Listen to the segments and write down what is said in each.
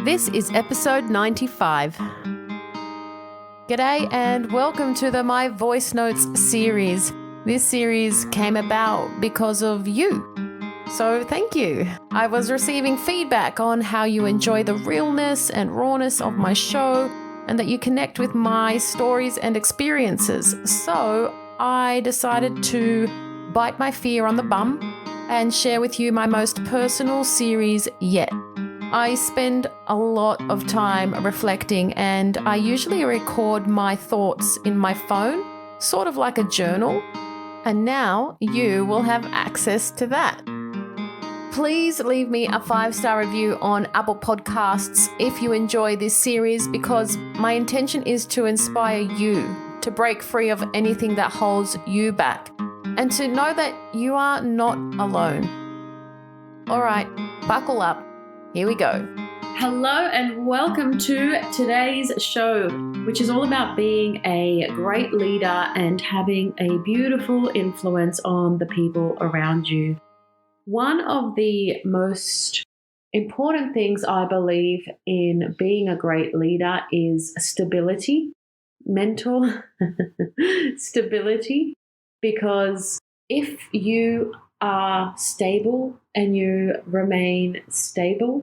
This is episode 95. G'day and welcome to the My Voice Notes series. This series came about because of you. So thank you. I was receiving feedback on how you enjoy the realness and rawness of my show and that you connect with my stories and experiences. So I decided to bite my fear on the bum and share with you my most personal series yet. I spend a lot of time reflecting and I usually record my thoughts in my phone, sort of like a journal, and now you will have access to that. Please leave me a 5-star review on Apple Podcasts if you enjoy this series, because my intention is to inspire you to break free of anything that holds you back and to know that you are not alone. All right, buckle up. Here we go. Hello and welcome to today's show, which is all about being a great leader and having a beautiful influence on the people around you. One of the most important things I believe in being a great leader is stability, mental stability, because if you are stable and you remain stable,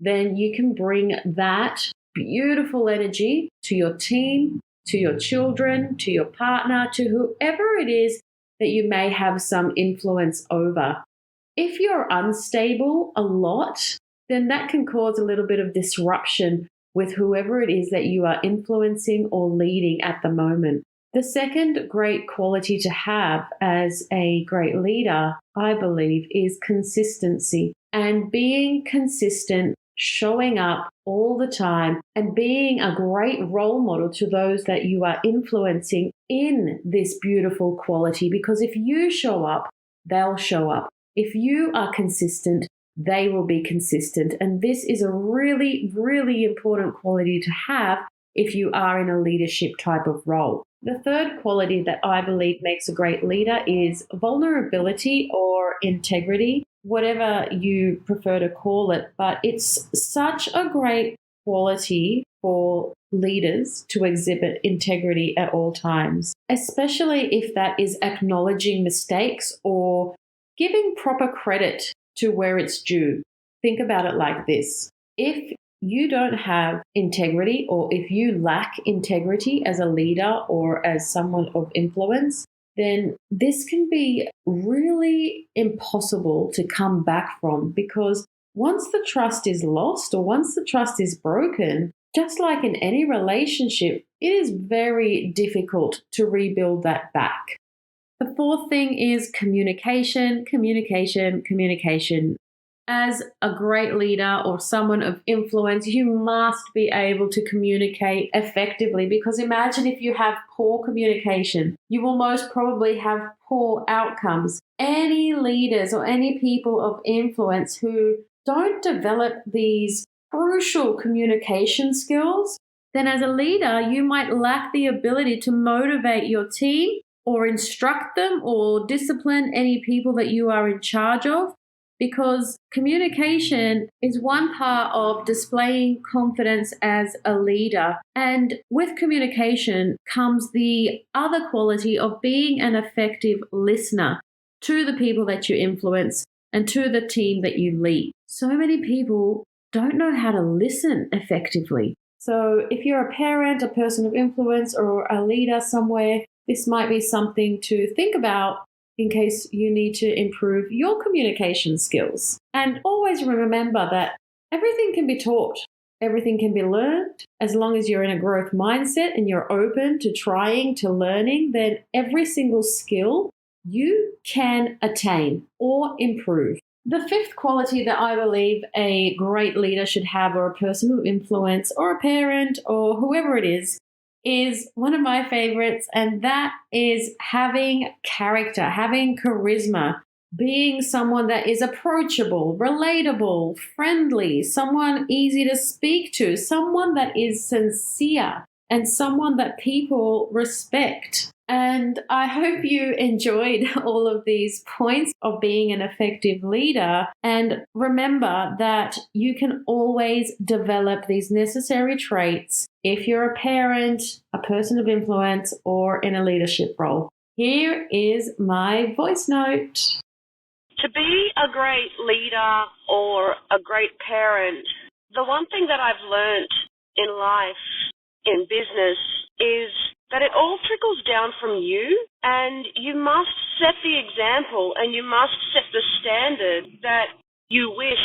then you can bring that beautiful energy to your team, to your children, to your partner, to whoever it is that you may have some influence over. If you're unstable a lot, then that can cause a little bit of disruption with whoever it is that you are influencing or leading at the moment. The second great quality to have as a great leader, I believe, is consistency. And being consistent, showing up all the time, and being a great role model to those that you are influencing in this beautiful quality. Because if you show up, they'll show up. If you are consistent, they will be consistent. And this is a really, really important quality to have if you are in a leadership type of role. The third quality that I believe makes a great leader is vulnerability or integrity, whatever you prefer to call it. But it's such a great quality for leaders to exhibit integrity at all times, especially if that is acknowledging mistakes or giving proper credit to where it's due. Think about it like this. If you don't have integrity, or if you lack integrity as a leader or as someone of influence, then this can be really impossible to come back from, because once the trust is lost or once the trust is broken, just like in any relationship, it is very difficult to rebuild that back. The fourth thing is communication. As a great leader or someone of influence, you must be able to communicate effectively, because imagine if you have poor communication, you will most probably have poor outcomes. Any leaders or any people of influence who don't develop these crucial communication skills, then as a leader, you might lack the ability to motivate your team or instruct them or discipline any people that you are in charge of. Because communication is one part of displaying confidence as a leader. And with communication comes the other quality of being an effective listener to the people that you influence and to the team that you lead. So many people don't know how to listen effectively. So if you're a parent, a person of influence, or a leader somewhere, this might be something to think about in case you need to improve your communication skills. And always remember that everything can be taught, everything can be learned. As long as you're in a growth mindset and you're open to trying, to learning, then every single skill you can attain or improve. The fifth quality that I believe a great leader should have, or a person of influence, or a parent, or whoever it is one of my favorites, and that is having character, having charisma, being someone that is approachable, relatable, friendly, someone easy to speak to, someone that is sincere, and someone that people respect. And I hope you enjoyed all of these points of being an effective leader. And remember that you can always develop these necessary traits if you're a parent, a person of influence, or in a leadership role. Here is my voice note. To be a great leader or a great parent, the one thing that I've learned in life, in business, is that it all trickles down from you, and you must set the example and you must set the standard that you wish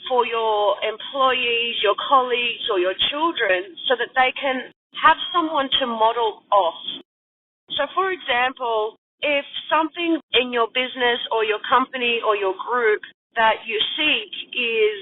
for your employees, your colleagues, or your children so that they can have someone to model off. So, for example, if something in your business or your company or your group that you seek is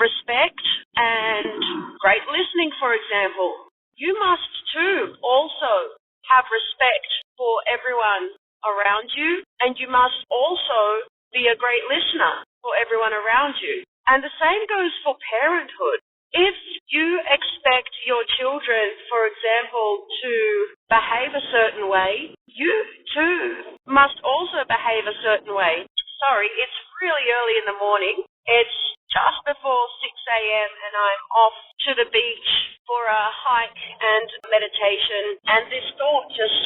respect and great listening, for example, you must too also have respect for everyone around you, and you must also be a great listener for everyone around you. And the same goes for parenthood. If you expect your children, for example, to behave a certain way, you too must also behave a certain way. Sorry, it's really early in the morning. It's just before 6 a.m. and I'm off to the beach for a hike and meditation. And this thought just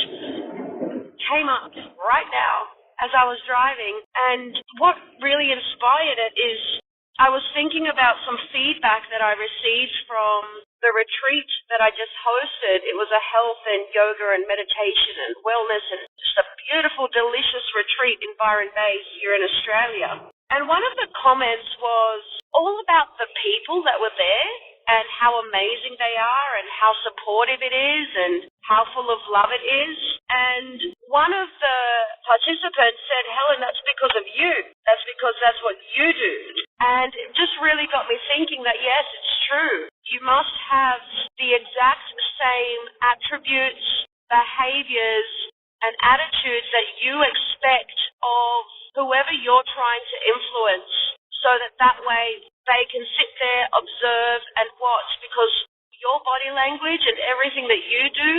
came up right now as I was driving. And what really inspired it is I was thinking about some feedback that I received from the retreat that I just hosted. It was a health and yoga and meditation and wellness and just a beautiful, delicious retreat in Byron Bay here in Australia. And one of the comments was all about the people that were there and how amazing they are and how supportive it is and how full of love it is. And one of the participants said, Helen, that's because of you. That's because that's what you do. And it just really got me thinking that, yes, it's true. You must have the exact same attributes, behaviors, and attitudes that you expect of whoever you're trying to influence, so that way they can sit there, observe, and watch, because your body language and everything that you do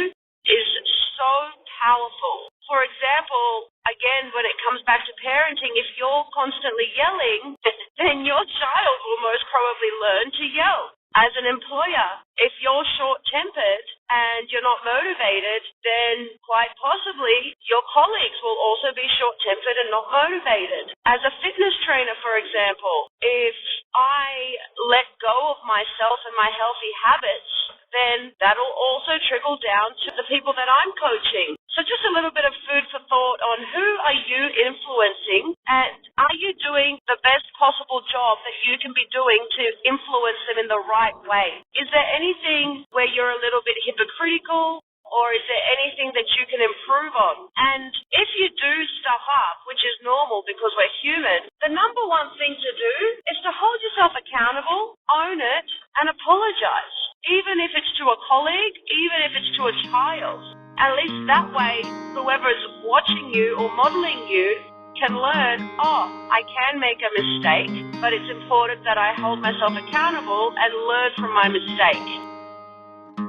is so powerful. For example, again, when it comes back to parenting, if you're constantly yelling, then your child will most probably learn to yell. As an employer, if you're short-tempered and you're not motivated, then quite possibly your colleagues will also be short-tempered and not motivated. As a fitness trainer, for example, if I let go of myself and my healthy habits, then that'll also trickle down to the people that I'm coaching. So just a little bit of food for thought on who are you influencing, and are you doing the best possible job that you can be doing to influence them in the right way? Is there anything where you're a little bit hypocritical, or is there anything that you can improve on? And if you do stuff up, which is normal because we're human, the number one thing to do is to hold yourself accountable, own it, and apologize. Even if it's to a colleague, even if it's to a child. At least that way, whoever's watching you or modeling you can learn, I can make a mistake, but it's important that I hold myself accountable and learn from my mistake.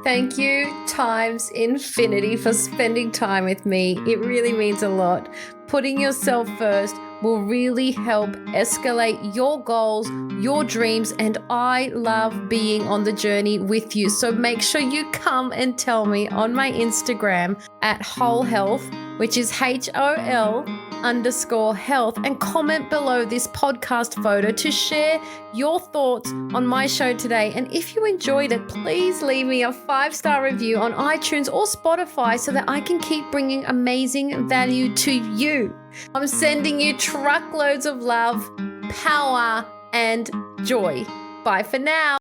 Thank you times infinity for spending time with me. It really means a lot. Putting yourself first will really help escalate your goals, your dreams, and I love being on the journey with you. So make sure you come and tell me on my Instagram at Whole Health, which is HOL_health, and comment below this podcast photo to share your thoughts on my show today. And if you enjoyed it, please leave me a 5-star review on iTunes or Spotify so that I can keep bringing amazing value to you. I'm sending you truckloads of love, power, and joy. Bye for now.